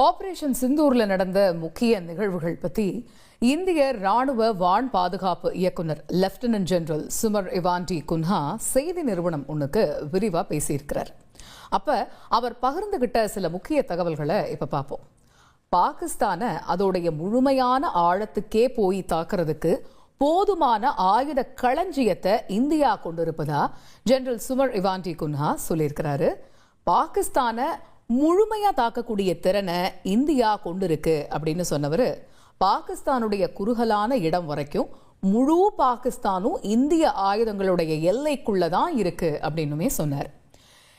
Operation சிந்தூர்ல நடந்த முக்கிய நிகழ்வுகள் பத்தி இந்திய ராணுவ வான் பாதுகாப்பு இயக்குனர் லெப்டினன்ட் ஜெனரல் சுமர் இவாண்டி குன்ஹா செய்தி நிறுவனம் ஒன்றுக்கு விரிவா பேசியிருக்கிறார். அப்ப அவர் பகிர்ந்துகிட்ட சில முக்கிய தகவல்களை இப்ப பார்ப்போம். பாகிஸ்தான அதோடைய முழுமையான ஆழத்துக்கே போய் தாக்குறதுக்கு போதுமான ஆயுத களஞ்சியத்தை இந்தியா கொண்டிருப்பதா ஜெனரல் சுமர் இவாண்டி குன்ஹா சொல்லியிருக்கிறாரு. பாகிஸ்தான முழுமையா தாக்கக்கூடிய திறனை இந்தியா கொண்டிருக்கு அப்படின்னு சொன்னவர், பாகிஸ்தானுடைய குறுகலான இடம் வரைக்கும் முழு பாகிஸ்தானும் இந்திய ஆயுதங்களுடைய எல்லைக்குள்ளதான் இருக்கு அப்படின்னுமே சொன்னார்.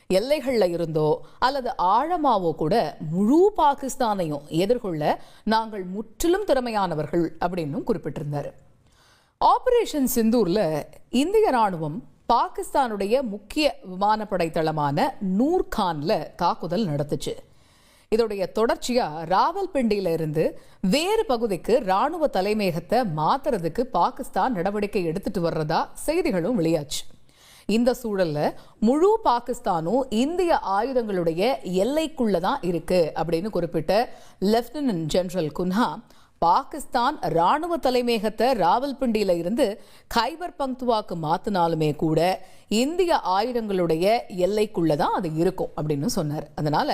எல்லைகள்ல இருந்தோ அல்லது ஆழமாவோ கூட முழு பாகிஸ்தானையும் எதிர்கொள்ள நாங்கள் முற்றிலும் திறமையானவர்கள் அப்படின்னு குறிப்பிட்டிருந்தார். ஆபரேஷன் சிந்தூர்ல இந்திய ராணுவம் பாகிஸ்தானுடைய முக்கிய விமானப்படை தளமான நூர்கான்ல தாக்குதல் நடத்துச்சு. இதோடைய தொடர்ச்சியா ராவல்பிண்டியில இருந்து வேறு பகுதிக்கு ராணுவ தலைமையகத்தை மாத்துறதுக்கு பாகிஸ்தான் நடவடிக்கை எடுத்துட்டு வர்றதா செய்திகளும் வெளியாச்சு. இந்த சூழல்ல முழு பாகிஸ்தானும் இந்திய ஆயுதங்களுடைய எல்லைக்குள்ளதான் இருக்கு அப்படின்னு குறிப்பிட்ட லெப்டினன்ட் ஜெனரல் குன்ஹா, பாகிஸ்தான் ராணுவ தலைமையகத்தை ராவல்பிண்டியில இருந்து கைபர் பங்க்துவாக்கு மாத்தினாலுமே கூட இந்திய ஆயுதங்களுடைய எல்லைக்குள்ளதான் அது இருக்கும் அப்படின்னு சொன்னார். அதனால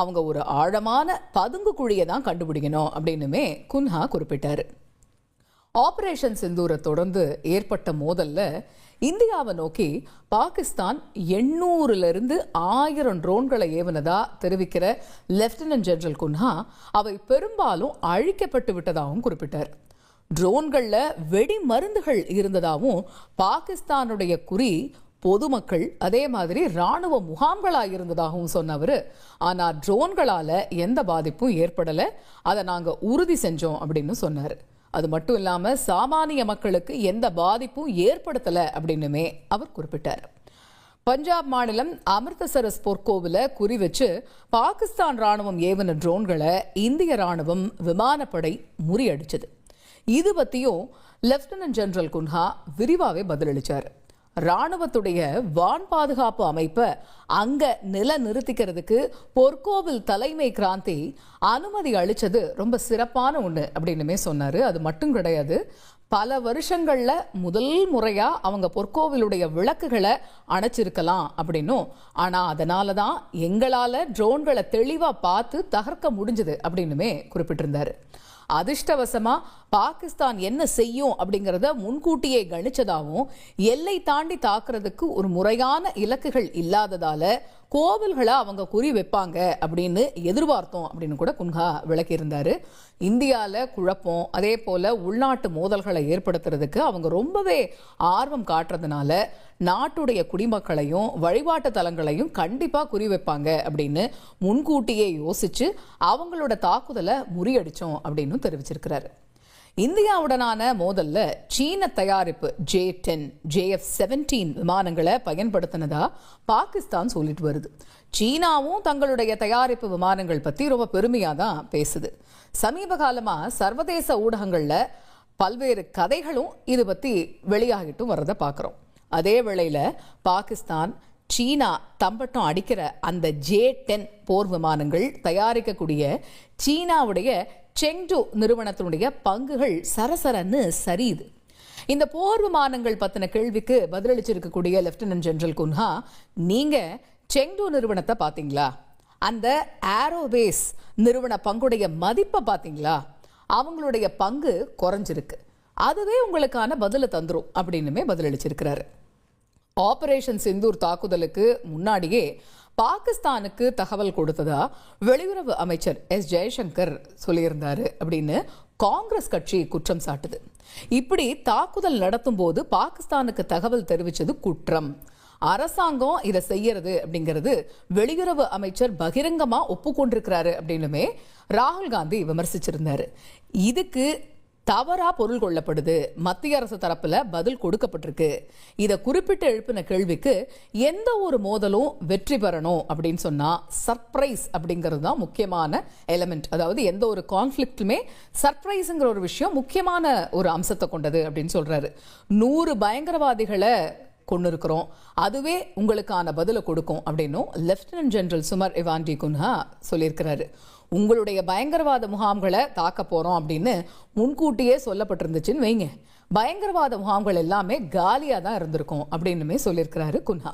அவங்க ஒரு ஆழமான பதுங்கு குழியை தான் கண்டுபிடிக்கணும் அப்படின்னுமே குன்ஹா குறிப்பிட்டாரு. ஆபரேஷன் சிந்தூரை தொடர்ந்து ஏற்பட்ட மோதல்ல இந்தியாவை நோக்கி பாகிஸ்தான் 800 1000 ட்ரோன்களை ஏவனதா தெரிவிக்கிற லெப்டினன்ட் ஜெனரல் குன்ஹா, அவை பெரும்பாலும் அழிக்கப்பட்டு விட்டதாகவும் குறிப்பிட்டார். ட்ரோன்கள்ல வெடி மருந்துகள் இருந்ததாகவும், பாகிஸ்தானுடைய குறி பொதுமக்கள் அதே மாதிரி ராணுவ முகாம்களா இருந்ததாகவும் சொன்னவர், ஆனா ட்ரோன்களால எந்த பாதிப்பும் ஏற்படல, அதை நாங்க உறுதி செஞ்சோம் அப்படின்னு சொன்னார். அது மட்டும் இல்லாம சாமானிய மக்களுக்கு எந்த பாதிப்பும் ஏற்படுத்தல அப்படின்னுமே அவர் குறிப்பிட்டார். பஞ்சாப் மாநிலம் அமிர்தசரஸ் பொற்கோவில குறி வச்சு பாகிஸ்தான் ராணுவம் ஏவன ட்ரோன்களை இந்திய ராணுவம் விமானப்படை முறியடிச்சது. இது பத்தியும் லெப்டினன்ட் ஜெனரல் குன்ஹா விரிவாவே பதிலளிச்சார். ராணுவத்துடைய வான் பாதுகாப்பு அமைப்பை அங்க நில நிறுத்திக்கிறதுக்கு பொற்கோவில் தலைமை கிராந்தி அனுமதி அளிச்சது ரொம்ப சிறப்பான ஒண்ணு அப்படின்னுமே சொன்னாரு. அது மட்டும் கிடையாது, பல வருஷங்கள்ல முதல் முறையா அவங்க பொற்கோவிலுடைய விளக்குகளை அணைச்சிருக்கலாம் அப்படின்னும், ஆனா அதனாலதான் எங்களால ட்ரோன்களை தெளிவா பார்த்து தகர்க்க முடிஞ்சது அப்படின்னுமே குறிப்பிட்டிருந்தாரு. அதிர்ஷ்டவசமா பாகிஸ்தான் என்ன செய்யும் அப்படிங்கறத முன்கூட்டியே கணிச்சதாகவும், எல்லை தாண்டி தாக்குறதுக்கு ஒரு முறையான இலக்குகள் இல்லாததால கோவில்களை அவங்க குறி வைப்பாங்க அப்படின்னு எதிர்பார்த்தோம் அப்படின்னு கூட குன்ஹா விளக்கி இருந்தாரு. இந்தியால குழப்பம் அதே போல உள்நாட்டு மோதல்களை ஏற்படுத்துறதுக்கு அவங்க ரொம்பவே ஆர்வம் காட்டுறதுனால நாட்டுடைய குடிமக்களையும் வழிபாட்டு தலங்களையும் கண்டிப்பா குறி வைப்பாங்க அப்படின்னு முன்கூட்டியே யோசிச்சு அவங்களோட தாக்குதலை முறியடிச்சோம் அப்படின்னு தெரிவிச்சிருக்கிறாரு. இந்தியாவுடனான மோதல்ல சீன தயாரிப்பு J-10, JF-17 விமானங்களை பயன்படுத்தினதா பாகிஸ்தான் சொல்லிட்டு வருது. சீனாவும் தங்களுடைய தயாரிப்பு விமானங்கள் பத்தி ரொம்ப பெருமையா தான் பேசுது. சமீப காலமா சர்வதேச ஊடகங்கள்ல பல்வேறு கதைகளும் இது பத்தி வெளியாகிட்டும் வர்றதை பார்க்கிறோம். அதே வேளையில பாகிஸ்தான் சீனா தம்பட்டம் அடிக்கிற அந்த J-10 போர் விமானங்கள் தயாரிக்கக்கூடிய சீனாவுடைய செங்டு நிறுவனத்தினுடைய பங்குகள் சரசரன்னு சரியுது. இந்த போர் விமானங்கள் பத்தின கேள்விக்கு பதிலளிச்சிருக்கக்கூடிய லெப்டினன்ட் ஜெனரல் குன்ஹா, நீங்க செங்டு நிறுவனத்தை பாத்தீங்களா? அந்த ஏரோபேஸ் நிறுவன பங்குடைய மதிப்பை பாத்தீங்களா? அவங்களுடைய பங்கு குறைஞ்சிருக்கு. அதுவே உங்களுக்கான பதில தந்துரும் அப்படின்னுமே பதிலளிச்சிருக்கிறாரு. ஆபரேஷன் சிந்தூர் தாக்குதலுக்கு முன்னாடியே பாகிஸ்தானுக்கு தகவல் கொடுத்ததா வெளியுறவு அமைச்சர் S. ஜெய்சங்கர் சொல்லியிருந்தாரு அப்படின்னு காங்கிரஸ் கட்சி குற்றம் சாட்டுது. இப்படி தாக்குதல் நடத்தும் போது பாகிஸ்தானுக்கு தகவல் தெரிவிச்சது குற்றம். அரசாங்கம் இதை செய்யறது அப்படிங்கிறது வெளியுறவு அமைச்சர் பகிரங்கமா ஒப்புக்கொண்டிருக்கிறாரு அப்படின்னுமே ராகுல் காந்தி விமர்சிச்சிருந்தாரு. இதுக்கு தவறா பொருள் கொள்ளப்படுது, மத்திய அரசு தரப்புல பதில் கொடுக்கப்பட்டிருக்கு. இதை குறிப்பிட்டு எழுப்பின கேள்விக்கு எந்த ஒரு மோதலும் வெற்றி பெறணும் அப்படின்னு சொன்னா சர்ப்ரைஸ் அப்படிங்கிறது தான் முக்கியமான எலிமெண்ட். அதாவது எந்த ஒரு கான்ஃபிளிக்டுமே சர்ப்ரைஸ்ங்கிற ஒரு விஷயம் முக்கியமான ஒரு அம்சத்தை கொண்டது அப்படின்னு சொல்றாரு. 100 பயங்கரவாதிகளை கொண்டு இருக்கிறோம், அதுவே உங்களுக்கான பதிலை கொடுக்கும் அப்படின்னும் லெப்டினன்ட் ஜெனரல் சுமர் இவாண்டி குன்ஹா சொல்லியிருக்கிறாரு. உங்களுடைய பயங்கரவாத முகாம்களை தாக்க போறோம் அப்படின்னு முன்கூட்டியே சொல்லப்பட்டிருந்துச்சுன்னு வைங்க, பயங்கரவாத முகாம்கள் எல்லாமே காலியா தான் இருந்திருக்கும் அப்படின்னுமே சொல்லியிருக்கிறாரு குன்ஹா.